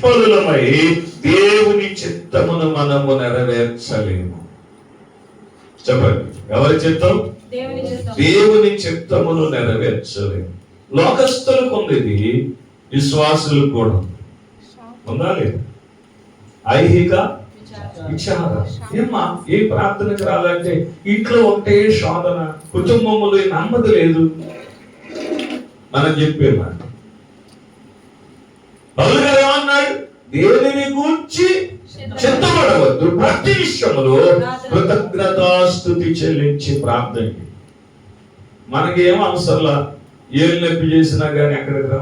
నిష్ఫలులమై దేవుని చిత్తమును మనము నెరవేర్చలేము. చెప్పండి, ఎవరి చిత్తం? దేవుని చిత్తమును నెరవేర్చలేము. లోకస్తులకు ఉంది ఇది, విశ్వాసులకు కూడా ఉందా లేదా? ఐహిక విచార. ఏమ్మా, ఏ ప్రార్థనకు రాలంటే ఇంట్లో ఒకటే శోధన, కుటుంబములు నమ్మది లేదు. మనం చెప్పేమా పౌలు గారు ఏమన్నాడు? దేనిని గూర్చి చింతపడవద్దు, ప్రతి విషయములో కృతజ్ఞతాస్తుతి చెల్లించి ప్రార్థన. మనకేం అవసరంలా, ఏం నొప్పి చేసినా కానీ ఎక్కడికి రా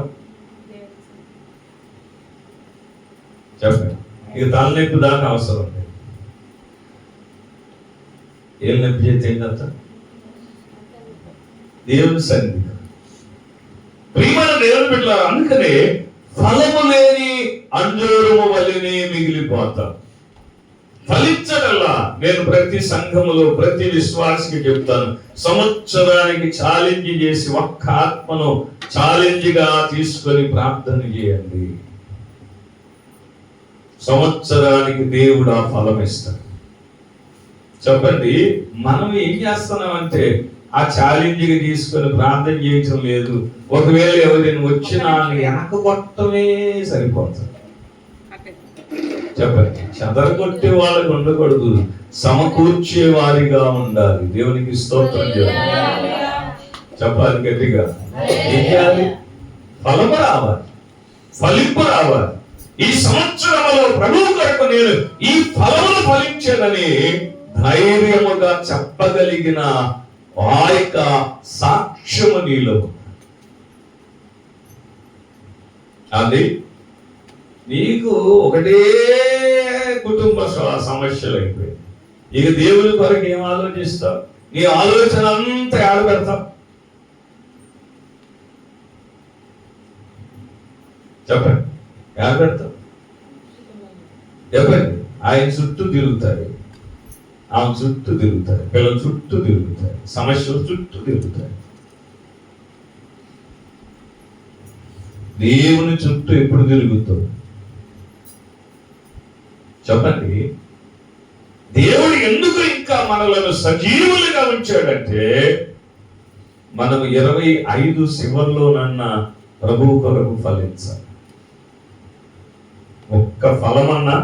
చెప్పండి. ఇక తలనొప్పి దాకా అవసరం లేదు. ఏం నొప్పి చేస్తే ఏంటంత దేవుని సన్నిధి. ప్రియమైన దేవుని బిడ్డలారా, అందుకనే ఫలము లేని అంజూరము వలెనే మిగిలిపోతాం. ఫలించడల్లా నేను ప్రతి సంఘములో ప్రతి విశ్వాసికి చెప్తాను, సంవత్సరానికి ఛాలెంజ్ చేసి ఒక్క ఆత్మను ఛాలెంజ్ గా తీసుకొని ప్రార్థన చేయండి. సంవత్సరానికి దేవుడు ఆ ఫలం ఇస్తాడు. చెప్పండి, మనం ఏం చేస్తున్నామంటే ఆ ఛాలెంజ్ గా తీసుకొని ప్రార్థన చేయటం లేదు. ఒకవేళ ఎవరైనా వచ్చినా వెనక కొట్టమే సరిపోతుంది. చెప్పండి, చెదరగొట్టే వాళ్ళకి ఉండకూడదు, సమకూర్చే వారిగా ఉండాలి. దేవునికి స్తోత్రం చేయాలి. చెప్పాలి గట్టిగా. ఏం చేయాలి? ఫలము రావాలి, ఫలింపు రావాలి. ఈ సంవత్సరంలో ప్రభువు కొరకు నేను ఈ ఫలమును ఫలించానని ధైర్యముగా చెప్పగలిగిన ఆ యొక్క సాక్ష్యము నీలో అది. నీకు ఒకటే కుటుంబ సమస్యలు అయిపోయి, ఇక దేవుని కొరకు ఏం ఆలోచిస్తావు? నీ ఆలోచన అంతా ఆడ పెడతావు. చెప్పండి, ఆడ పెడతావు. చెప్పండి, ఆయన చుట్టూ తిరుగుతారు, ఆమె చుట్టూ తిరుగుతారు, పిల్లల చుట్టూ తిరుగుతారు, సమస్యలు చుట్టూ తిరుగుతారు. దేవుని చుట్టూ ఎప్పుడు తిరుగుతావు? చెప్పండి, దేవుడు ఎందుకు ఇంకా మనలను సజీవులుగా ఉంచాడంటే మనం 25 శివర్లోనన్న ప్రభువు కొరకు ఫలించాలి. ఒక్క ఫలమన్నా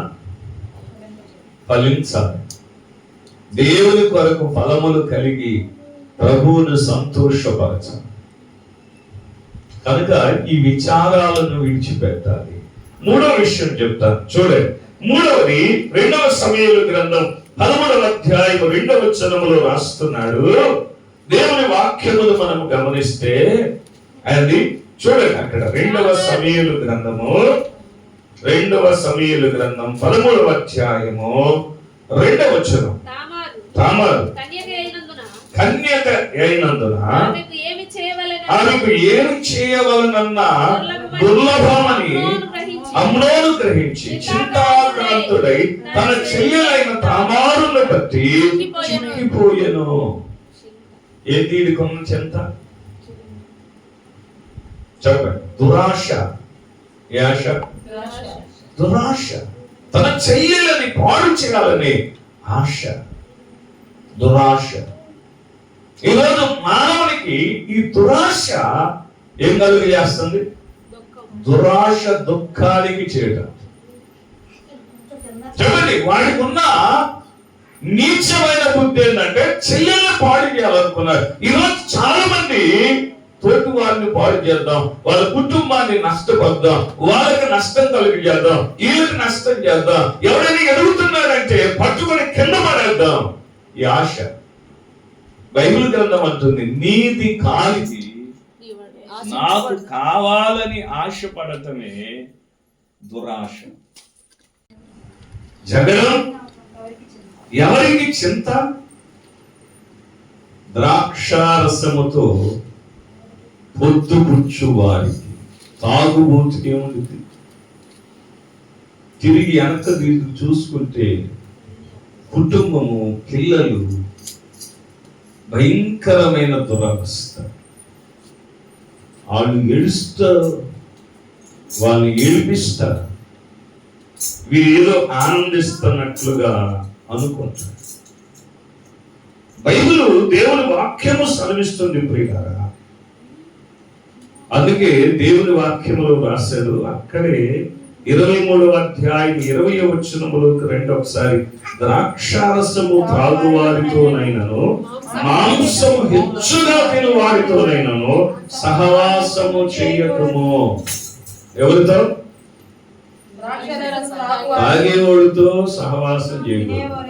ఫలించాలి. దేవుని కొరకు ఫలములు కలిగి ప్రభువును సంతోషపరచాలి. కనుక ఈ విచారాలను విడిచిపెట్టాలి. మూడో విషయం చెప్తాను చూడండి. మూడవది 2వ సమూయేలు గ్రంథం 13వ అధ్యాయం 2వ వచనములో రాస్తున్నాడు. దేవుని వాక్యమును మనం గమనిస్తే అది చూడండి, అక్కడ 2వ సమూయేలు గ్రంథము 13వ అధ్యాయము 2వ వచనం. తామారు కన్యక అయినందున ఆమెకు ఏమి చేయవలనన్న దుర్లభమని అమ్నోను గ్రహించి చింతాక్రాంతుడై తన చెల్లెలైన తామారును బట్టి చిక్కిపోయెను. ఏంటి వీడికున్న చింత? చెప్పండి, దురాశ. ఏ ఆశ? దురాశ. తన చెల్లెలని పాడు చేయాలని ఆశ, దురాశ. ఈరోజు మానవునికి ఈ దురాశ ఏం కలుగు చేస్తుంది? దురాశ దుఃఖానికి చేయటం. చూడండి, వాడికి ఉన్న నీచమైన బుద్ధి ఏంటంటే చెల్లెల్ని పాడు చేయాలనుకున్నారు. ఈరోజు చాలా మంది తోటి వారిని పాడు చేద్దాం, వాళ్ళ కుటుంబాన్ని నష్టపద్దాం, వాళ్ళకి నష్టం కలిగి చేద్దాం, వీళ్ళకి నష్టం చేద్దాం, ఎవరైనా ఎదుగుతున్నారంటే పట్టుకొని కింద పడేద్దాం. ఈ ఆశ. బైబిల్ గ్రంథం అంటుంది, నీది కానిది నాకు కావాలని ఆశపడటమే దురాశ. జగడం ఎవరికి చింత? ద్రాక్షారసముతో పొద్దుపుచ్చు వారికి. తాగుబోతుకి ఏముంది? తిరిగి వెనక చూసుకుంటే కుటుంబము, పిల్లలు భయంకరమైన దురవస్థ. వాళ్ళు ఏడుస్తారు, వాళ్ళని ఏడిపిస్తారు, వీరేదో ఆనందిస్తున్నట్లుగా అనుకుంటారు. బైబిల్ దేవుని వాక్యము సెలవిస్తుంది ప్రియులారా. అందుకే దేవుని వాక్యములో రాశాడు. అక్కడే 23వ అధ్యాయం 20వ వచనములోకి రండి ఒకసారి. ద్రాక్షారసము త్రాగువారితోనైనను మాంసము హెచ్చుగా తిను వారితోనైనను సహవాసము చేయకము. ఎవరితో? తాగేవాడితో సహవాసం చేయకూడదు.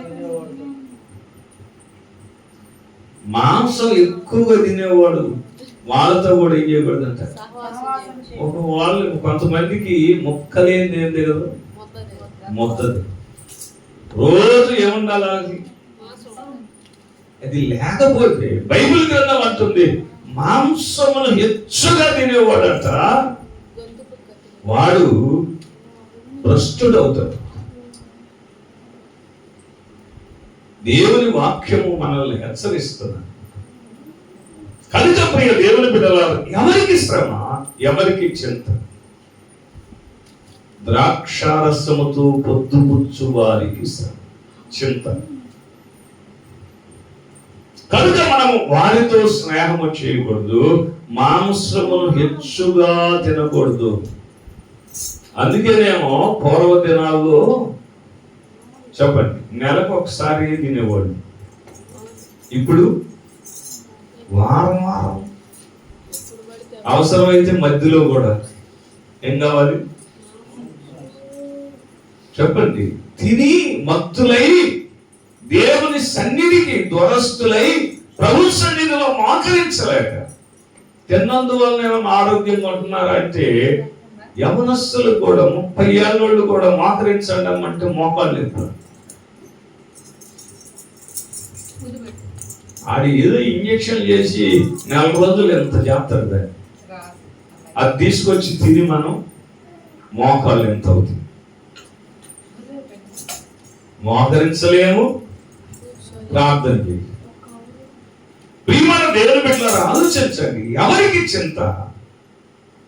మాంసం ఎక్కువగా తినేవాడు వాళ్ళతో కూడా ఏం చేయకూడదంట. వాళ్ళు కొంతమందికి మొక్కలేంది ఏం తెలియదు, మొత్తది. రోజు ఏముండాలి అది లేకపోతే బైబిల్ గ్రంథం అంటుంది మాంసమును హెచ్చుగా తినేవాడట వాడు భ్రష్టుడు అవుతాడు. దేవుని వాక్యము మనల్ని హెచ్చరిస్తున్నా. కనుక ప్రియ దేవుని బిడ్డలారా, ఎవరికి శ్రమ, ఎవరికి చింత? ద్రాక్షారసముతో పొద్దుపుచ్చు వారికి శ్రమ, చింత. కనుక మనము వారితో స్నేహము చేయకూడదు, మాంసమును హెచ్చుగా తినకూడదు. అందుకేనేమో పూర్వ దినాల్లో చెప్పండి నెలకు ఒకసారి తినేవాడు. ఇప్పుడు వారం వారం, అవసరమైతే మధ్యలో కూడా. ఏం కావాలి చెప్పండి? తిని మత్తులై దేవుని సన్నిధికి దూరస్తులై ప్రభు సన్నిధిలో మోకరించలేక తిన్నందువలన ఏమన్నా ఆరోగ్యంగా ఉంటున్నారా అంటే, యవనస్తులు కూడా 30 ఏళ్ళోళ్ళు కూడా మోకరించండి అంటే మోకాళ్ళు లేదు. ఆడి ఏదో ఇంజక్షన్ చేసి 4 రోజులు ఎంత చేస్తారు దాన్ని, అది తీసుకొచ్చి తిని మనం మోకాళ్ళు ఎంత అవుతుంది? మోకరించలేము, ప్రార్థన చేయాలి. ప్రియమైన దేవుని బిడ్డలారా, ఆలోచించండి ఎవరికి చింత.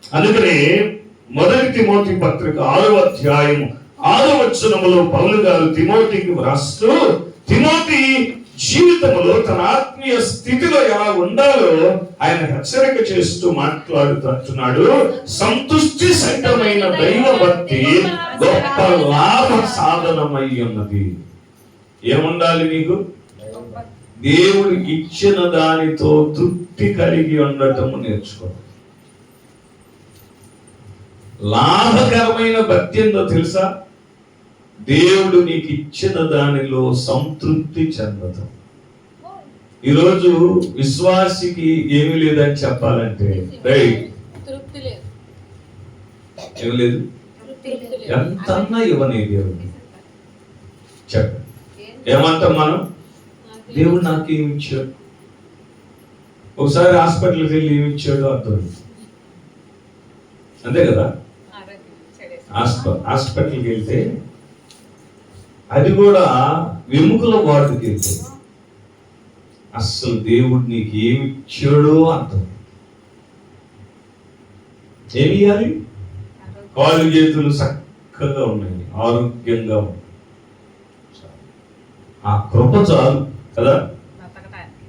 అందుకనే 1 తిమోతి పత్రిక 6వ అధ్యాయం 6వ వచనములో పౌలు గారు తిమోతికి వ్రాస్తూ, తిమోతి జీవితంలో తన ఆత్మీయ స్థితిలో ఎలా ఉండాలో ఆయన హెచ్చరిక చేస్తూ మాట్లాడుతున్నాడు. సంతుష్టి సహితమైన దైవ భక్తి గొప్ప లాభ సాధనమై ఉన్నది. ఏముండాలి నీకు? దేవుడు ఇచ్చిన దానితో తృప్తి కలిగి ఉండటం నేర్చుకో. లాభకరమైన భక్తి ఏందో తెలుసా? దేవుడు నీకు ఇచ్చిన దానిలో సంతృప్తి చెందటం. ఈరోజు విశ్వాసికి ఏమీ లేదని చెప్పాలంటే ఏమి లేదు, ఎంతన్నా ఇవ్వని దేవుడికి చెప్ప. ఏమంటాం మనం? దేవుడు నాకు ఏమి ఇచ్చాడు. ఒకసారి హాస్పిటల్కి వెళ్ళి ఏమి ఇచ్చాడో అర్థం, అంతే కదా? హాస్పిటల్కి వెళ్తే అది కూడా వెముకల వార్డుకి వెళ్తే అస్సలు దేవుడు నీకు ఏమి ఇచ్చాడో అర్థం. ఏమి ఇవ్వాలి? కాళ్ళు చేతులు చక్కగా ఉన్నాయి, ఆరోగ్యంగా ఉన్నాయి, ఆ కృప చాలు కదా?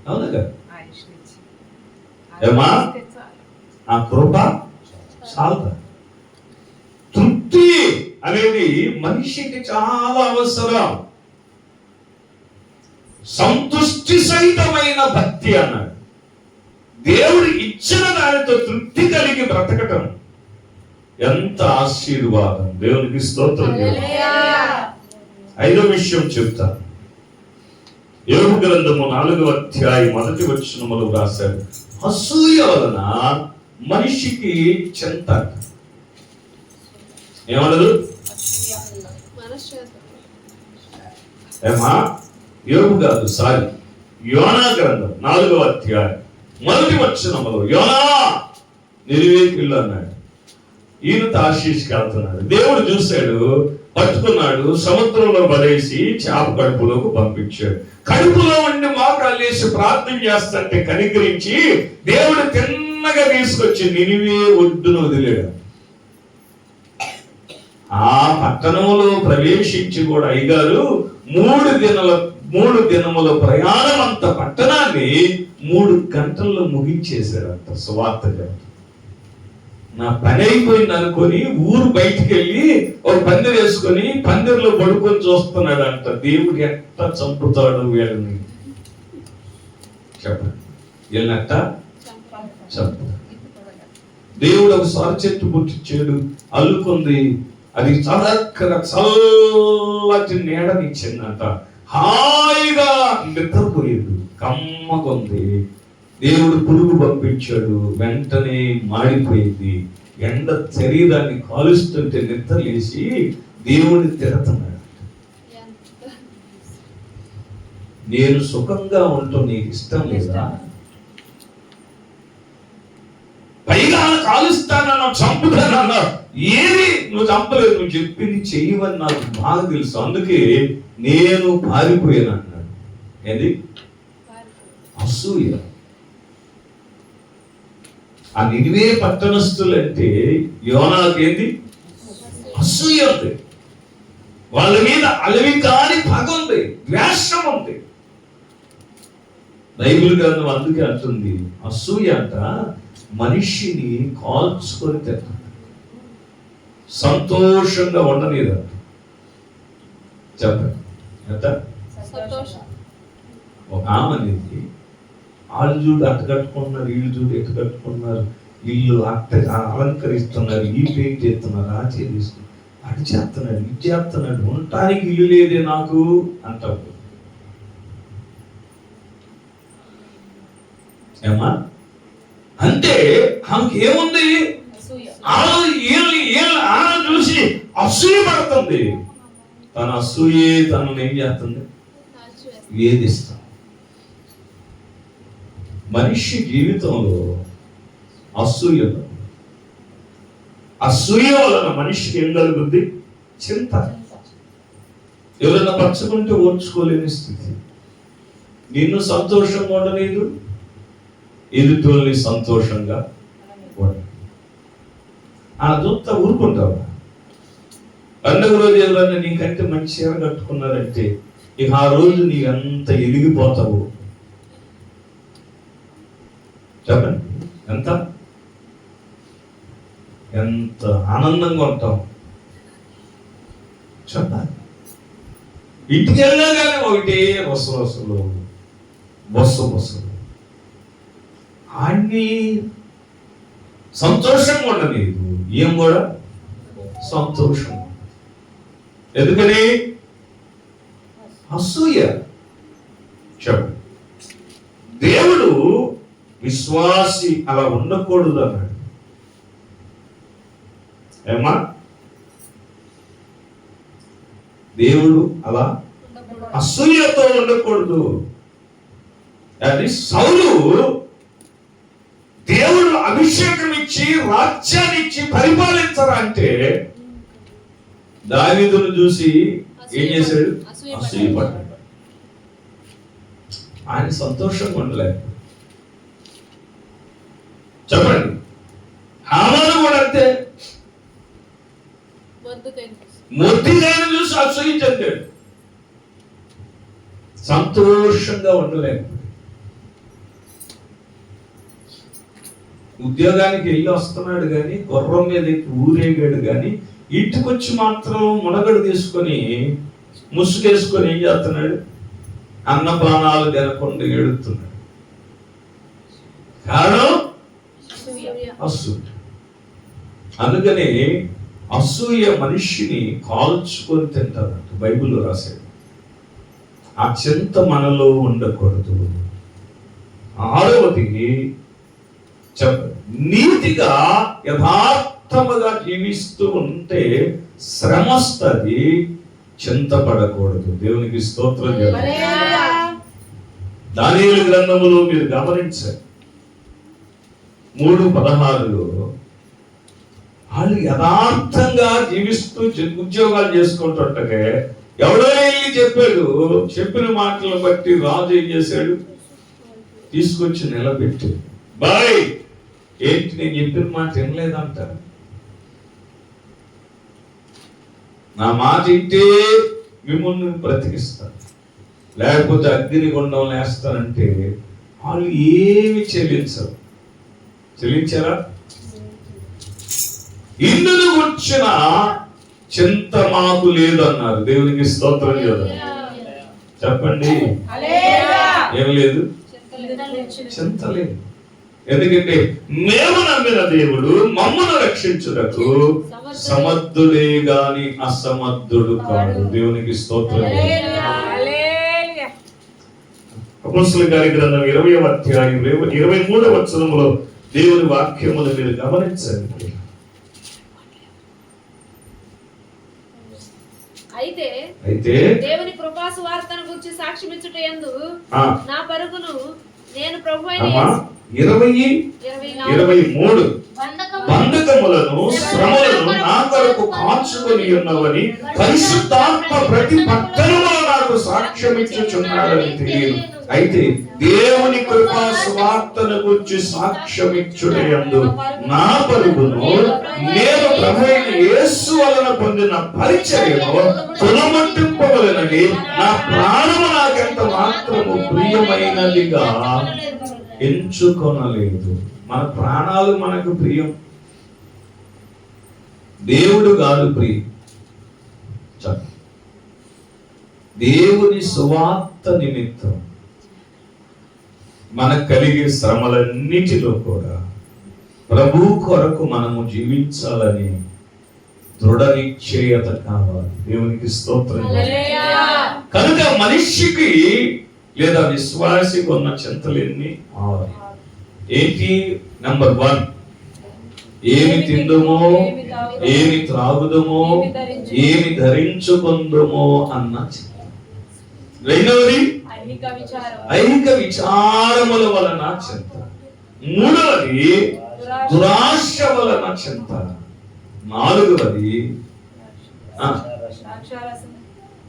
అవునా కదా? ఏమా ఆ కృప చాలు. తృప్తి అనేది మనిషికి చాలా అవసరం. సంతుష్టి సహితమైన భక్తి అన్నాడు. దేవుడు ఇచ్చిన దానితో తృప్తి కలిగి బ్రతకటం ఎంత ఆశీర్వాదం. దేవునికి స్తోత్రం. 5వ విషయం చెప్తాను. యోబు గ్రంథము 4వ అధ్యాయం 1వ వచనములో రాశాడు, అసూయ వలన మనిషికి చింత. ఏమన్నదు? ఏమా యోబు కాదు, సారీ, యోనా గ్రంథం 4వ అధ్యాయం 1వ వచనములో యోనా నినివేకి వెళ్ళు అన్నాడు. ఈయన తార్షీష్కి వెళ్తున్నాడు. దేవుడు చూశాడు, పట్టుకున్నాడు, సముద్రంలో పడేసి చేప కడుపులోకి పంపించాడు. కడుపులో ఉండి మోకాళ్ళు వేసి ప్రార్థన చేస్తుంటే కనికరించి దేవుడు తిన్నగా తీసుకొచ్చి నినివే ఒడ్డును వదిలేడు. ఆ పట్టణంలో ప్రవేశించి కూడా అయ్యగారు 3 దినముల ప్రయాణం అంత పట్టణాన్ని 3 గంటల్లో ముగించేశారంట సువార్త గారు. నా పని అయిపోయింది అనుకొని ఊరు బయటికి వెళ్ళి ఒక పందిరి వేసుకొని పందిరిలో పడుకొని చూస్తున్నాడు అంట. దేవుడు ఎట్లా చంపుతాడు వీళ్ళని చెప్పండి. వీళ్ళనట్ట చంపుతాడు. దేవుడు ఒకసారి చెట్టు పుట్టించాడు, అల్లుకుంది, అది చల్లటి నీడనిచ్చిందంట. హాయిగా నిద్రపోయేది, కమ్మకుంది. దేవుడు పురుగు పంపించాడు, వెంటనే మాడిపోయింది. ఎండ శరీరాన్ని కాలుస్తుంటే నిద్ర లేచి దేవుడిని తిడుతున్నాడు. నేను సుఖంగా ఉండటం నీకు ఇష్టం లేదా? పైగా కాలుస్తానన్నా చంపుతానన్నా, ఏది నువ్వు చంపలేదు, నువ్వు చెప్పింది చెయ్యవని నాకు బాగా తెలుసు, అందుకే నేను పారిపోయాను అన్నాడు. ఏది? అసూయ. ఆ నినివే పట్టణస్థులంటే యోనాకేంది? అసూయ ఉంది. వాళ్ళ మీద అలవి కాని పగ ఉంది, ద్వేషం ఉంది. బైబిల్ గ్రంథం అందుకే అంటుంది, అసూయ అంట మనిషిని కాల్చుకొని తింటాడు, సంతోషంగా ఉండలేదంట. చెప్పండి ఎంత ఒక ఆమె వాళ్ళు చూడు అట్ట కట్టుకున్నారు, వీళ్ళు చూడు ఎట్టు కట్టుకున్నారు, వీళ్ళు అట్ట అలంకరిస్తున్నారు, ఈ పెయింట్ చేస్తున్నారు, ఆ చేస్తున్నారు, అటు చేస్తున్నాడు, ఇది చేస్తున్నాడు, ఉండటానికి ఇల్లు లేదే నాకు అంటారు. ఏమా అంటే ఆమెకి ఏముంది? ఆమె చూసి అసూయ పడుతుంది. తన అసూయే తనను ఏం చేస్తుంది? వేధిస్తాం. మనిషి జీవితంలో అసూయ వలన మనిషికి ఏం కలుగుద్ది? చింత. ఎవరైనా పరచుకుంటే ఓర్చుకోలేని స్థితి. నిన్ను సంతోషంగా ఉండలేదు, ఎదుటోళ్ళని సంతోషంగా ఉండ. ఆ చూస్తా ఊరుకుంటావా? పండుగ రోజు ఎవరైనా నీకంటే మంచి చీర కట్టుకున్నారంటే ఇక ఆ రోజు నీ అంత ఎదిగిపోతావు. చెప్పండి, ఎంత ఆనందంగా ఉంటాం చెప్పాలి. ఇంటికి వెళ్ళినా కానీ ఒకటే బస్సులు అన్ని సంతోషంగా ఉండలేదు. ఏం కూడా సంతోషం. ఎందుకని? అసూయ. చెప్పండి. దేవుడు విశ్వాసి అలా ఉండకూడదు అన్నాడు. ఏమా? దేవుడు అలా అసూయతో ఉండకూడదు. అది సౌలు దేవుడు అభిషేకం ఇచ్చి రాజ్యాన్ని ఇచ్చి పరిపాలించరా అంటే దావీదును చూసి ఏం చేశాడు? అసూయపడ్డాడు. ఆయన సంతోషంగా ఉండలేదు. చెప్పండి. హామాను కూడా అంతే, మొద్దుకైన చూసి అసూయ చెందాడు, సంతోషంగా ఉండలేదు. ఉద్యోగానికి వెళ్ళి వస్తున్నాడు కానీ, గుర్రం మీద ఊరేగాడు కానీ, ఇంటికొచ్చి మాత్రం మునగడు తీసుకొని ముసుగేసుకొని ఏం చేస్తున్నాడు? అన్నపానాలు తినకుండా ఏడుతున్నాడు. కారణం అసూయ. అందుకని అసూయ మనిషిని కాల్చుకొని తింటారంట బైబిల్లో రాశాడు. ఆ చింత మనలో ఉండకూడదు. 6వది నీతిగా యథార్థముగా జీవిస్తూ ఉంటే శ్రమ వస్తుంది, చింతపడకూడదు. దేవునికి స్తోత్రం చేయాలి. దానియేలు గ్రంథములో మీరు గమనించారు 3:16 వాళ్ళు యథార్థంగా జీవిస్తూ ఉద్యోగాలు చేసుకుంటుంటే ఎవడో వెళ్ళి చెప్పాడు. చెప్పిన మాటలను బట్టి రాజు ఏం చేశాడు? తీసుకొచ్చి నిలబెట్టి, బాయ్ ఏంటి నేను చెప్పిన మాట వినలేదంట. నా మాట ఇంటే మిమ్మల్ని బ్రతికిస్తాను, లేకపోతే అగ్నిగుండం వేస్తానంటే వాళ్ళు ఏమి చెల్లించరు. చెల్లించారా? ఇందును గుర్చిన చింత మాకు లేదన్నారు. దేవునికి స్తోత్రం కదా. చెప్పండి, ఏం లేదు? చింత లేదు. ఎందుకంటే మేము నమ్మిన దేవుడు మమ్మను రక్షించుటకు సమర్థుడే గాని అసమర్థుడు కాదు. దేవునికి స్తోత్రం. అపోస్తలుల కార్యగ్రంథం 20వ అధ్యాయం 23వ వచనములో దేవుని వాక్యమును మీరు గమనించండి. అయితే దేవుని కృపా సువార్తను గురించి సాక్ష్యమిచ్చుట యందు నా పరుగును నేను ప్రభువైన 23 బంధకములను శ్రమలను నా కొరకు కాచుకొని ఉన్నవని పరిశుద్ధాత్మ ప్రతి పట్టణములో నాకు సాక్ష్యమిచ్చుచున్నాడని తెలియదు. అయితే దేవుని కృపా సువార్తను గురించి సాక్ష్యమిచ్చుట యందు నా పరుగును నేను ప్రభువైన యేసు వలన పొందిన పరిచర్యను పునఃమట్టింపవలెనని నా ప్రాణము నాకెంత మాత్రము ప్రియమైనదిగా ఎంచుకొనలేదు. మన ప్రాణాలు మనకు ప్రియం, దేవుడు కాదు ప్రియం. దేవుని సువార్త నిమిత్తం మనకు కలిగే శ్రమలన్నిటిలో కూడా ప్రభు కొరకు మనము జీవించాలని దృఢ నిశ్చయత కావాలి. దేవునికి స్తోత్రం. కనుక మనిషికి లేదా విశ్వాసికి ఉన్న చింతలెన్ని? ఏంటి? నంబర్ 1, ఏమి తిందుమో, ఏమి త్రాగుదమో, ఏమి ధరించుకుందుమో అన్న చింత. రెండవది ఐహిక విచారముల వలన చింత. మూడవది దురాశ వలన చింత. నాలుగవది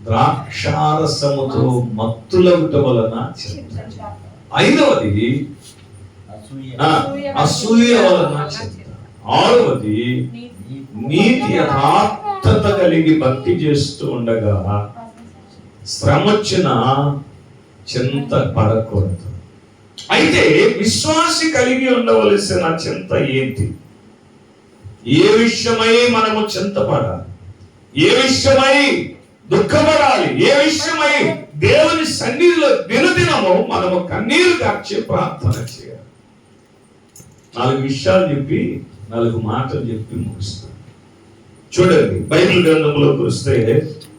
ద్రాక్షారసముతో మత్తులగుట వలన చింత. ఐదవది అసూయ వలన చింత. ఆరవది నీతి యథార్థత కలిగి భక్తి చేస్తూ ఉండగా శ్రమొచ్చిన చింత పడకూడదు. అయితే విశ్వాసి కలిగి ఉండవలసిన చింత ఏంటి? ఏ విషయమై మనము చింతపడాలి? ఏ విషయమై దుఃఖపడాలి? ఏ విషయమై దేవుని సన్నిధిలో దినదినము మనము కన్నీరు కార్చి ప్రార్థన చేయాలి. 4 విషయాలు చెప్పి 4 మాటలు చెప్పి ముగిస్తాను. చూడండి, బైబిల్ గ్రంథంలోకి వస్తే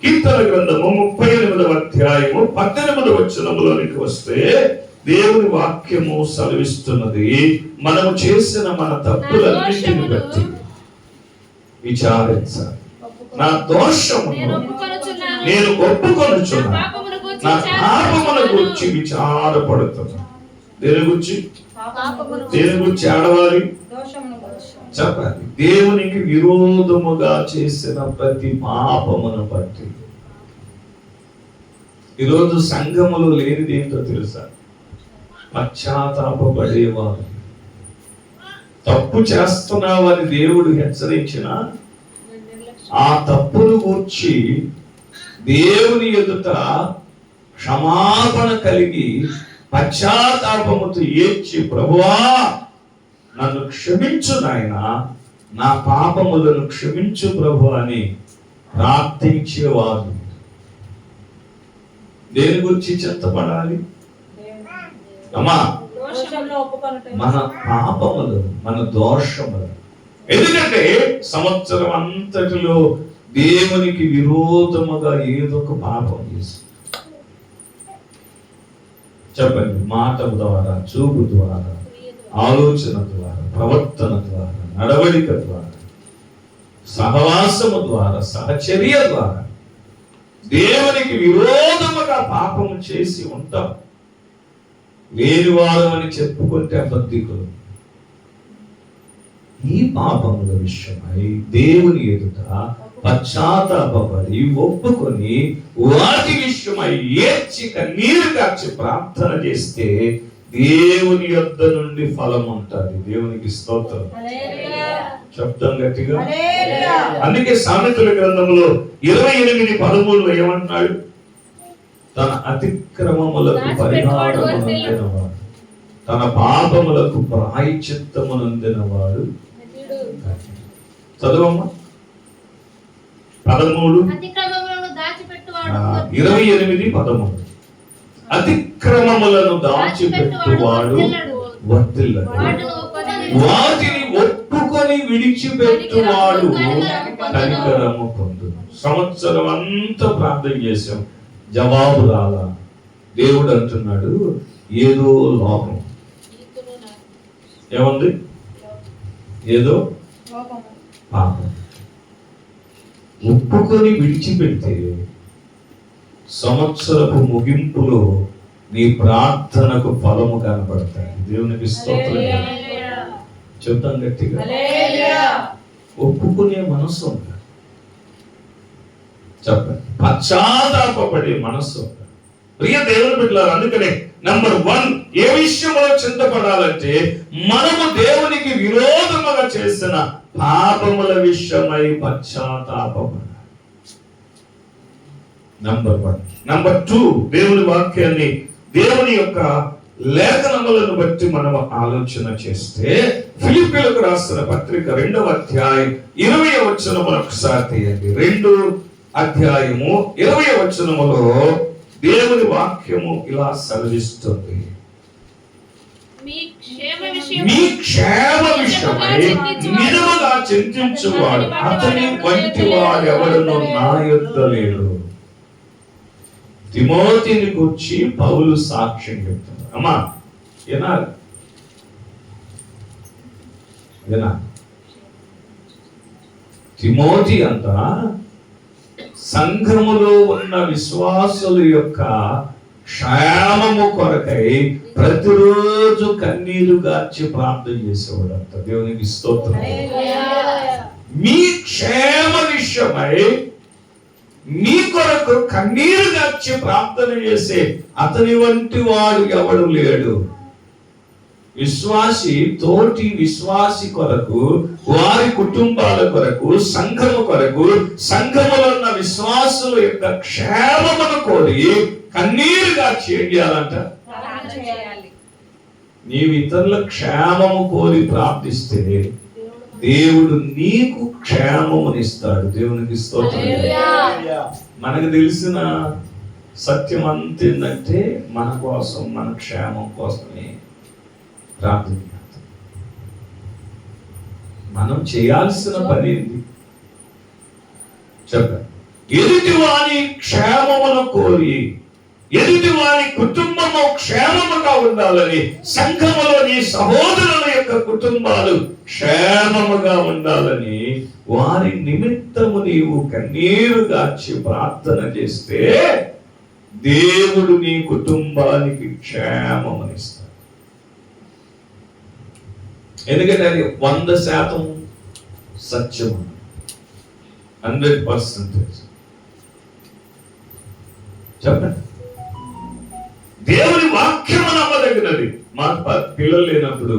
కీర్తన గ్రంథము 38వ అధ్యాయము 18వ వచనములోనికి వస్తే దేవుని వాక్యము సెలవిస్తున్నది, మనము చేసిన మన తప్పులన్నిటిని బట్టి విచారించాలి. నా దోషమును నేను ఒప్పుకొనుచున్నా, నా పాపమును గురించి విచారపడుతున్నా. దేని గురించి? దేని గురించి ఆడవాలి? చెప్పాలి. దేవునికి విరోధముగా చేసిన ప్రతి పాపమును బట్టి. ఈరోజు సంఘములో లేనిది ఏంటో తెలుసా? పశ్చాత్తాపపడేవారు. తప్పు చేస్తున్నావని దేవుడు హెచ్చరించిన ఆ తప్పును గూర్చి దేవుని ఎదుట క్షమాపణ కలిగి పశ్చాత్తాపముతో ఏడ్చి, ప్రభువా నన్ను క్షమించు నాయనా, నా పాపములను క్షమించు ప్రభు అని ప్రార్థించేవారు. దేని గురించి చింతపడాలి? అమ్మా, మన పాపములు, మన దోషములు. ఎందుకంటే సంవత్సరం అంతటిలో దేవునికి విరోధముగా ఏదో ఒక పాపం చేసి, చెప్పండి, మాట ద్వారా, చూపు ద్వారా, ఆలోచన ద్వారా, ప్రవర్తన ద్వారా, నడవడిక ద్వారా, సహవాసము ద్వారా, సహచర్య ద్వారా దేవునికి విరోధముగా పాపము చేసి ఉంటాం. లేనివారు అని చెప్పుకుంటే అబద్ధికులు. ఈ పాపముల విషయమై దేవుని ఎదుట పశ్చాత్తాపపడి ఒప్పుకొని వాటి విషయమై ఏడ్చి కన్నీరు కార్చి ప్రార్థన చేస్తే దేవుని యొద్ద నుండి ఫలం ఉంటుంది. దేవునికి స్తోత్రం. చెప్తాం గట్టిగా. అందుకే సామెతల గ్రంథంలో 28:13 ఏమంటున్నాడు? తన అతిక్రమములకు పరిహారమునందినవాడు, తన పాపములకు ప్రాయశ్చిత్తమునందినవాడు. చదవమ్మా 13. 28:13 అతిక్రమములను దాచిపెట్టువాడు వర్ధిల్లడు, వాటిని ఒప్పుకొని విడిచిపెట్టువాడు కనికరము పొందును. సంవత్సరం అంతా ప్రార్థన చేశాం, జవాబు రాలా. దేవుడు అంటున్నాడు ఏదో లోపం. ఏముంది? ఏదో పాపం. ఒప్పుకొని విడిచిపెడితే సంవత్సరపు ముగింపులో నీ ప్రార్థనకు ఫలము కనపడతాయి. దేవునికి స్తోత్రం. చెప్తాం గట్టిగా. ఒప్పుకునే మనసు ఉండాలి. చెప్పండి, పశ్చాత్తాపపడే మనస్సు ఉండాలి. ప్రియ దేవుని బిడ్డలారా, అందుకనే నంబర్ 1 ఏ విషయంలో చింతపడాలంటే మనము దేవునికి విరోధముగా చేసిన పాపముల విషయమై పశ్చాత్తాపపడాలి. నంబర్ 1. నంబర్ 2 దేవుని వాక్యాన్ని, దేవుని యొక్క లేఖనములను బట్టి మనం ఆలోచన చేస్తే ఫిలిప్పీయులకు రాసిన పత్రిక 2వ అధ్యాయం 20వ వచనమును ఒకసారి తీయండి. 2వ అధ్యాయము 20వ వచనములో దేవుని వాక్యము ఇలా సెలవిస్తుంది. మీ క్షేమ విషయమై నిజముగా చింతించువాడు అతని వంటి వాడెవడునో నా యొద్ద లేడు. తిమోతిని గురించి పౌలు సాక్ష్యం చెప్తున్నారు. అమ్మా వినాలి. తిమోతి అంతా సంఘములో ఉన్న విశ్వాసుల యొక్క క్షేమము కొరకై ప్రతిరోజు కన్నీరు గార్చి ప్రార్థన చేసేవాడు అంట. దేవునికి స్తోత్రం. మీ క్షేమ విషయమై నీ కొరకు కన్నీరు గార్చి ప్రార్థన చేసే అతని వంటి వాడు ఎవడు లేడు. విశ్వాసి తోటి విశ్వాసి కొరకు, వారి కుటుంబాల కొరకు, సంఘము కొరకు, సంఘములో ఉన్న విశ్వాసుల యొక్క క్షేమమును కోరి కన్నీరుగా చేయాలంట. నీవు ఇతరుల క్షేమము కోరి ప్రార్థిస్తే దేవుడు నీకు క్షేమమునిస్తాడు. దేవునికి స్తోత్రం. మనకు తెలిసిన సత్యం అంతేందంటే మన కోసం, మన క్షేమం కోసమే ప్రార్థన. మనం చేయాల్సిన పని ఏంటి చెప్పండి? ఎదుటి వారి క్షేమమును కోరి, ఎదుటి వారి కుటుంబము క్షేమముగా ఉండాలని, సంఘములోని సహోదరుల యొక్క కుటుంబాలు క్షేమముగా ఉండాలని వారి నిమిత్తము నీవు కన్నీరు గార్చి ప్రార్థన చేస్తే దేవుడు నీ కుటుంబానికి క్షేమమునిస్తాడు. ఎందుకంటే అది 100% సత్యము, 100%. చెప్పండి, దేవుని వాక్యము నమ్మదగినది. మా పిల్లలు లేనప్పుడు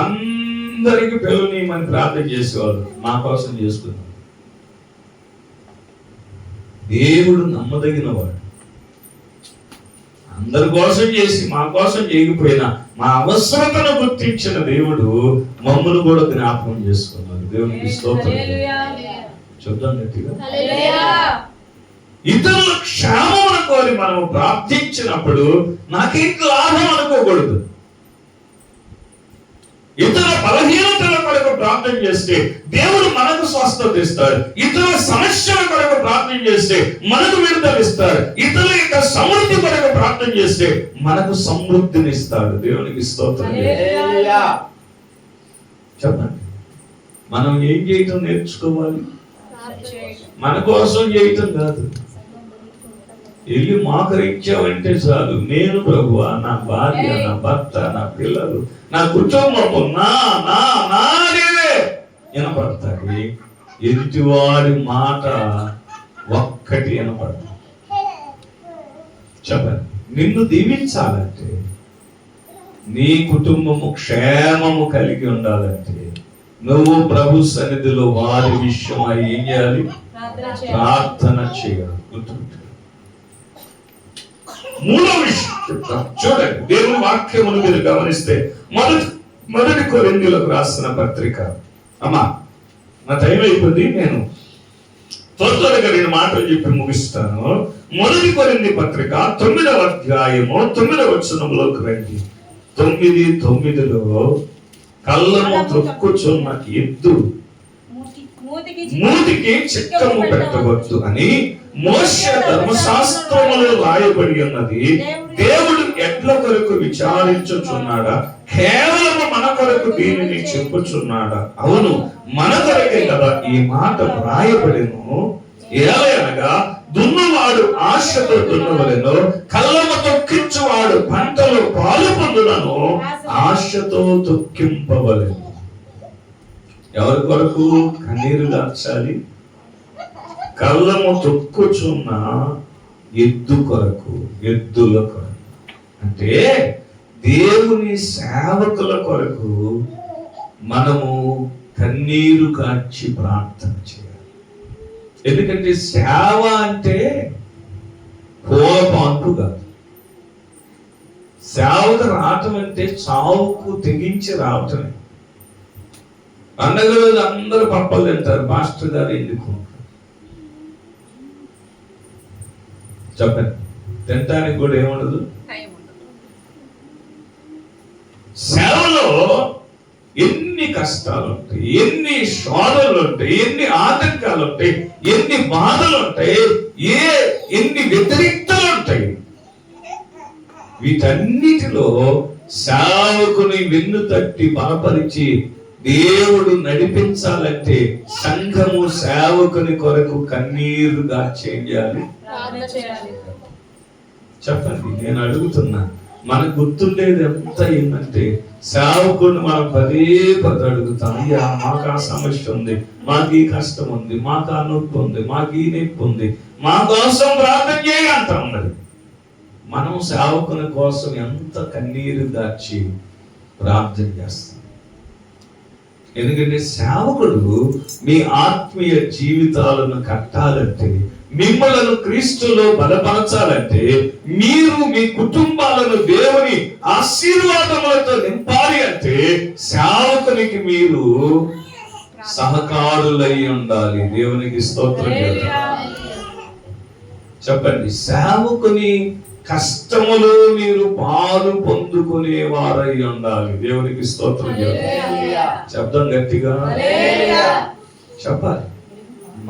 అందరికి పిల్లల్ని మనం ప్రార్థన చేసేవాళ్ళు, మా కోసం చేసుకున్నాం. దేవుడు నమ్మదగిన వాడు. అందరి కోసం చేసి మా కోసం చేయకపోయినా మా అవసరతను గుర్తించిన దేవుడు మమ్మల్ని కూడా జ్ఞాపకం చేసుకున్నారు. దేవునికి స్తోత్రం. చూద్దాం గట్టిగా. ఇతరుల క్షేమమును కోరి మనము ప్రార్థించినప్పుడు నాకేంటి లాభం అనుకోకూడదు. ఇతర బలహీనతల కొరకు ప్రార్థన చేస్తే దేవుడు మనకు స్వస్థత ఇస్తాడు. ఇతరుల సమస్యల కొరకు ప్రార్థన చేస్తే మనకు విడుదల ఇస్తాడు. ఇతరుల యొక్క సమృద్ధి కొరకు ప్రార్థన చేస్తే మనకు సమృద్ధిని ఇస్తాడు. దేవునికి స్తోత్రం. చెప్పండి, మనం ఏం చేయటం నేర్చుకోవాలి? మన కోసం చేయటం కాదు. వెళ్ళి మోకరించావంటే చాలు, నేను ప్రభువా, నా భార్య, నా భర్త, నా పిల్లలు, నా కుటుంబము నాదే వినపడతాయి. ఎదుటివాడి మాట ఒక్కటి వినపడతాయి. చెప్పండి, నిన్ను దీవించాలంటే, నీ కుటుంబము క్షేమము కలిగి ఉండాలంటే నువ్వు ప్రభు సన్నిధిలో వారి విషయమై ఏం చేయాలి? ప్రార్థన చేయాలి. గుర్తుంటుంది. మూడో విషయం చెప్తాను చూడండి. దేవుని వాక్యమును మీరు గమనిస్తే మొదటి కొరింథీయులకు రాసిన పత్రిక. అమ్మా నా టైం అయిపోయింది, నేను త్వరగా రెండు మాటలు చెప్పి ముగిస్తాను. మొదటి కొరింథీ పత్రిక 9వ అధ్యాయము 9వ వచనంలోకి రండి. 9:9 కళ్ళము త్రొక్కుచున్న ఎద్దు మూతికి చిక్కము పెట్టవద్దు అని మోషే ధర్మశాస్త్రములో రాయబడి ఉన్నది. దేవుడు ఎడ్ల కొరకు విచారించుచున్నాడా? కేవలము మన కొరకు దీనిని చెప్పుచున్నాడా? అవును, మన కొరకే కదా ఈ మాట రాయబడిను. ఏలయనగా దున్నువాడు ఆశతో దున్నవలెను, కళ్ళము తొక్కించువాడు పంటలో పాలు పొందులను ఆశతో తొక్కింపవలెను. ఎవరి కొరకు కన్నీరు దాచాలి? కళ్ళము తొక్కుచున్న ఎద్దు కొరకు, ఎద్దుల కొరకు. అంటే దేవుని సేవకుల కొరకు మనము కన్నీరు కార్చి ప్రార్థన చేయాలి. ఎందుకంటే సేవ అంటే కోపంపు కాదు. సేవకు రావటం అంటే చావుకు తెగించి రావటమే. పండగ రోజు అందరూ పప్పలు తింటారు, మాస్టర్ గారు ఎందుకు చెప్పండి? తినటానికి కూడా ఏముండదు. సేవలో ఎన్ని కష్టాలు ఉంటాయి, ఎన్ని శోధనలు ఉంటాయి, ఎన్ని ఆటంకాలు ఉంటాయి, ఎన్ని బాధలు ఉంటాయి, ఎన్ని వ్యతిరేకతలు ఉంటాయి. వీటన్నిటిలో సేవకుని వెన్ను తట్టి బలపరిచి దేవుడు నడిపించాలంటే సంఘము సేవకుని కొరకు కన్నీరుగా చేయాలి. చెప్పండి, నేను అడుగుతున్నా. మనకు గుర్తుండేది ఎంత ఏంటంటే సేవకుడిని మనం పదే అడుగుతాం. అయ్యా మాకు ఆ సమస్య ఉంది, మాకు ఈ కష్టం ఉంది, మాకు ఆ నొప్పి ఉంది, మాకు ఈ నొప్పి ఉంది, మా కోసం ప్రార్థన చేయాలి అంట ఉన్నది. మనం సేవకుని కోసం ఎంత కన్నీరు దాచి ప్రార్థన చేస్తాం. ఎందుకంటే సేవకుడు మీ ఆత్మీయ జీవితాలను కట్టాలంటే, మిమ్మలను క్రీస్తులో బలపరచాలంటే, మీరు మీ కుటుంబాలను దేవుని ఆశీర్వాదములతో నింపాలి అంటే సేవకునికి మీరు సహకారులై ఉండాలి. దేవునికి స్తోత్రం చెప్పండి. సేవకుని కష్టములో మీరు పాలు పొందుకునే వారై ఉండాలి. దేవునికి స్తోత్రం శబ్దం గట్టిగా చెప్పాలి.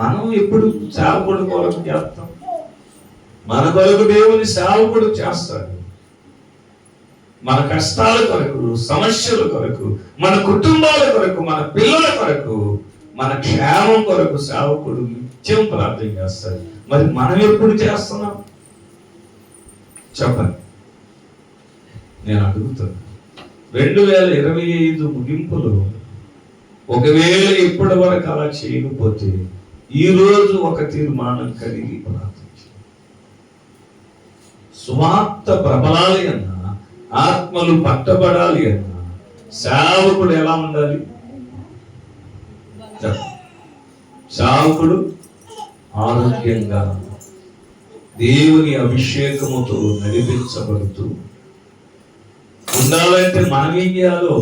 మనం ఎప్పుడు సేవకుడు కొరకు చేస్తాం? మన కొరకు దేవుని సేవకుడు చేస్తాడు. మన కష్టాల కొరకు, సమస్యల కొరకు, మన కుటుంబాల కొరకు, మన పిల్లల కొరకు, మన క్షేమం కొరకు సేవకుడు నిత్యం ప్రార్థన చేస్తాడు. మరి మనం ఎప్పుడు చేస్తున్నాం చెప్పండి? నేను అడుగుతాను. 2025 ముగింపులో ఒకవేళ ఇప్పటి వరకు అలా చేయకపోతే ఈ రోజు ఒక తీర్మానం కలిగి ప్రార్థించు. సువార్త ప్రబలాలి అన్నా, ఆత్మలు పట్టబడాలి అన్నా సేవకుడు ఎలా ఉండాలి? సేవకుడు ఆరోగ్యంగా దేవుని అభిషేకముతో నడిపించబడుతూ ఉండాలంటే మనం ఏం చేయాలో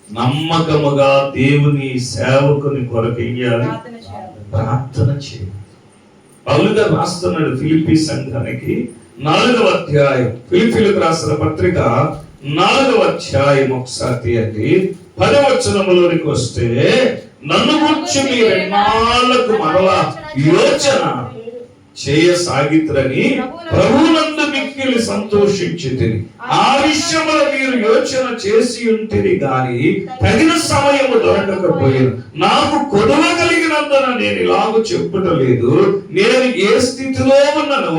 నమ్మకముగా దేవుని సేవకుని కొరకు ఏం చేయాలి? ప్రార్థన చేయాలి. పౌలు గారు రాస్తున్నాడు ఫిలిప్పీ సంఘానికి 4వ అధ్యాయం, ఫిలిప్పీలకు రాసిన పత్రిక 4వ అధ్యాయం ఒకసారి తీయండి. 10వ వచనములోనికి వస్తే, నన్ను గురించి మీరు ఎన్నాళ్ళకు మరలా యోచన చేయసాగిత్రని ప్రభువునందు మిక్కిలి సంతోషించితిని. ఆ విషయంలో మీరు యోచన చేసి ఉంటిరి గాని తగిన సమయము దొరకకపోయాను. నాకు కొదవ కలిగినందున నేను ఇలాగ చెప్పుటలేదు. నేను ఏ స్థితిలో ఉన్నానో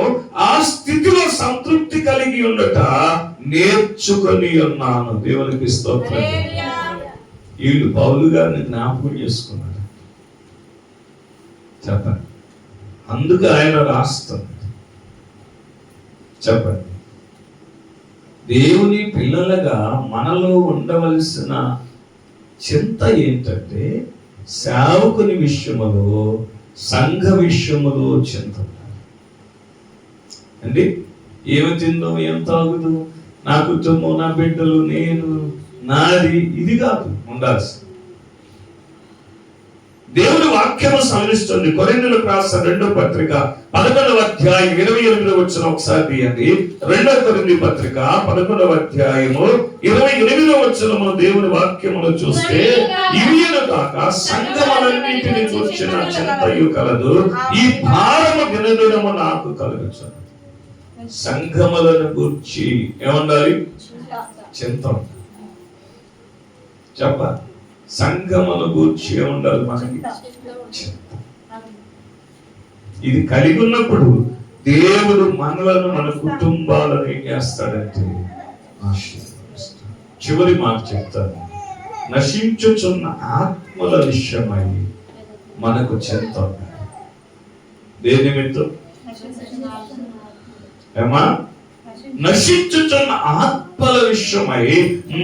ఆ స్థితిలో సంతృప్తి కలిగి ఉండట నేర్చుకొని ఉన్నాను. దేవునికి స్తోత్రం. వీళ్ళు పౌలు గారిని జ్ఞాపకం చేసుకున్నాడు. చెప్పండి. అందుకు ఆయన రాస్తుంది. చెప్పండి. దేవుని పిల్లలుగా మనలో ఉండవలసిన చింత ఏంటంటే సేవకుని విషయములో, సంఘ విషయములో చింత అండి. ఏమి తిందో, ఏం తాగుదు, నా కుటుంబం, నా బిడ్డలు, నేను, నాది, ఇది కాదు ఉండాల్సింది. దేవుని వాక్యము సెలవిస్తుంది. కొరింథీయులకు రాసిన 2వ పత్రిక 11వ అధ్యాయం 28వ వచనం ఒకసారి తీయండి. 2వ కొరింథీ పత్రిక 11వ అధ్యాయము 28వ వచనము దేవుని వాక్యమును చూస్తే, ఇవియను కాక సంఘములన్నిటిని కూర్చిన చింతయు కలదు, ఈ భారము దినదినము నాకు కలుగుచున్నది. సంఘములను గూర్చి ఏముండాలి? చింత. చెప్పాలి. సంఘమును గూర్చి ఏముండాలి? మనకి చింత. ఇది కలిగి ఉన్నప్పుడు దేవుడు మనలను, మన కుటుంబాలను ఏం చేస్తాడంటే ఆశీర్వదిస్తాడు. చివరి మాట చెప్తాను. నశించుచున్న ఆత్మల విషయమై మనకు చింత. దేని నిమిత్తం? ఏమా? నశించుచున్న ఆత్మల విషయమై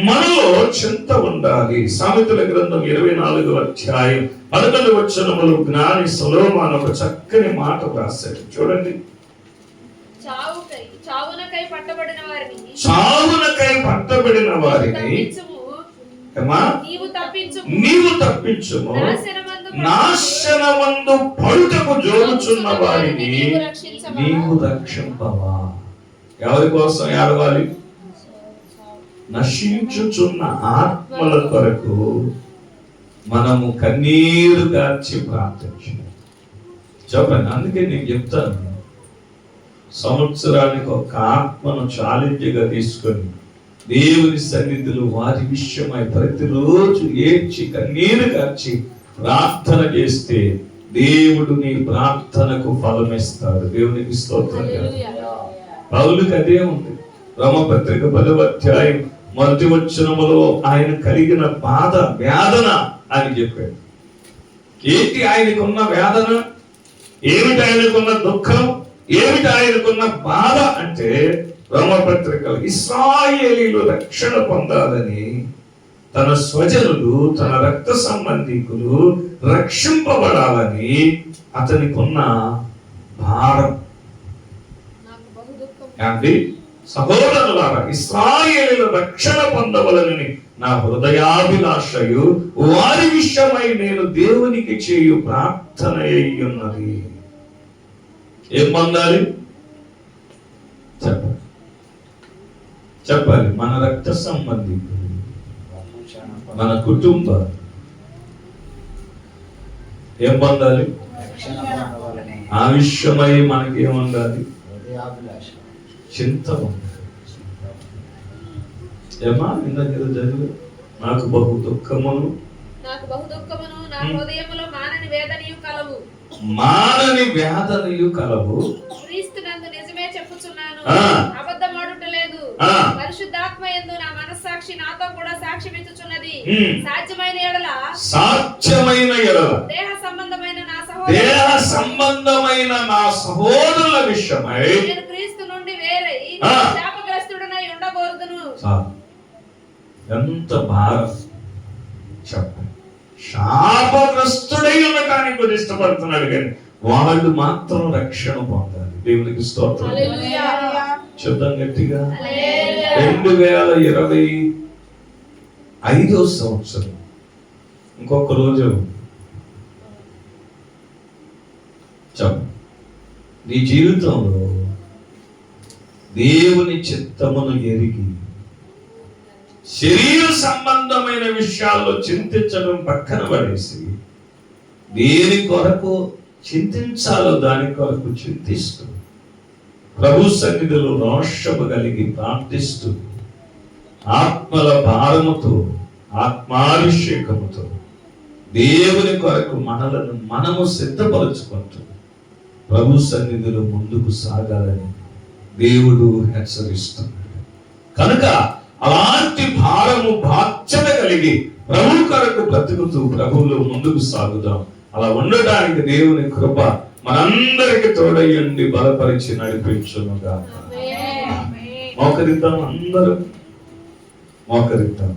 మనలో చింత ఉండాలి. సామెతల గ్రంథం 24వ అధ్యాయం 11వ వచనములో జ్ఞాని సొలొమోను ఒక చక్కని మాట రాశాడు. చూడండి. చావునకై పట్టబడిన వారిని నీవు తప్పించుము, నాశనమందు పడుటకు జోగుచున్న వారిని నీవు రక్షింపవా. ఎవరి కోసం ఏడవాలి? నశించుచున్న ఆత్మల కొరకు మనము కన్నీరు గార్చి ప్రార్థించాలి. చెప్పండి. అందుకే నేను చెప్తాను, సంవత్సరానికి ఒక ఆత్మను ఛాలెంజ్గా తీసుకొని దేవుని సన్నిధిలో వారి విషయమై ప్రతిరోజు ఏడ్చి కన్నీరు గార్చి ప్రార్థన చేస్తే దేవుడు నీ ప్రార్థనకు ఫలమిస్తాడు. దేవునికి స్తోత్రం. పౌలుకి అదే ఉంది. రోమపత్రిక 10వ అధ్యాయం 1వ వచనములో ఆయన కలిగిన బాధ, వేదన అని చెప్పాడు. ఏంటి ఆయనకున్న వేదన? ఏమిటి ఆయనకున్న దుఃఖం? ఏమిటి ఆయనకున్న బాధ అంటే, రోమపత్రికలు ఇశ్రాయేలీయులు రక్షణ పొందాలని, తన స్వజనులు, తన రక్త సంబంధికులు రక్షింపబడాలని అతనికున్న భారం. అంటే సహోదరులారా, ఇశ్రాయేలీయుల రక్షణ పొందవలనని నా హృదయాభిలాషయు, వారి విషయమై నేను దేవునికి చేయు ప్రార్థన అయ్యున్నది. ఏం పొందాలి? చెప్పాలి. మన రక్త సంబంధికులు, మన కుటుంబం ఏం పొందాలి? ఆ విషయమై మనకి ఏముండాలి? చింత ఉండాలి. ఏమా ఇందాక చదివి, నాకు బహు దుఃఖమును నా హృదయములో మానని వేదనయు కలవు. క్రీస్తునందు నిజమే చెప్పుచున్నాను, అబద్ధమాడుట లేదు. పరిశుద్ధాత్మ యందు నా మనస్సాక్షి నాతో కూడా సాక్ష్యమిచ్చుచున్నది. సాధ్యమైన ఎడల దేహ సంబంధమైన నా సహోదరుల విషయమై నేను క్రీస్తు నుండి వేరై శాపగ్రస్తుడనై ఉండబోదును. ఎంత భారం చెప్పండి. శాపగ్రస్తుడై ఉండటానికి కూడా ఇష్టపడుతున్నాడు, కానీ వాళ్ళు మాత్రం రక్షణ పొందాలి. దేవునికి స్తోత్రం. చూద్దాం గట్టిగా. 2025వ సంవత్సరం ఇంకొక రోజు చెప్పు, నీ జీవితంలో దేవుని చిత్తమును ఎరిగి శరీర సంబంధమైన విషయాల్లో చింతించడం పక్కన పడేసి దేని కొరకు చింతించాలో దాని కొరకు చింతిస్తూ ప్రభు సన్నిధిలో రోషము కలిగి ప్రార్థిస్తూ ఆత్మల భారముతో, ఆత్మాభిషేకముతో దేవుని కొరకు మనము సిద్ధపరచుకుంటూ ప్రభు సన్నిధిలో ముందుకు సాగాలని దేవుడు హెచ్చరిస్తున్నాడు. కనుక అలాంటి భారము, బాధ్యత కలిగి ప్రభు కొరకు బ్రతుకుతూ ప్రభువులో ముందుకు సాగుదాం. అలా ఉండడానికి దేవుని కృప మనందరికి తోడయ్యండి, బలపరిచి నడిపించునుగా. మోకరిద్దాం. అందరూ మోకరిద్దాం.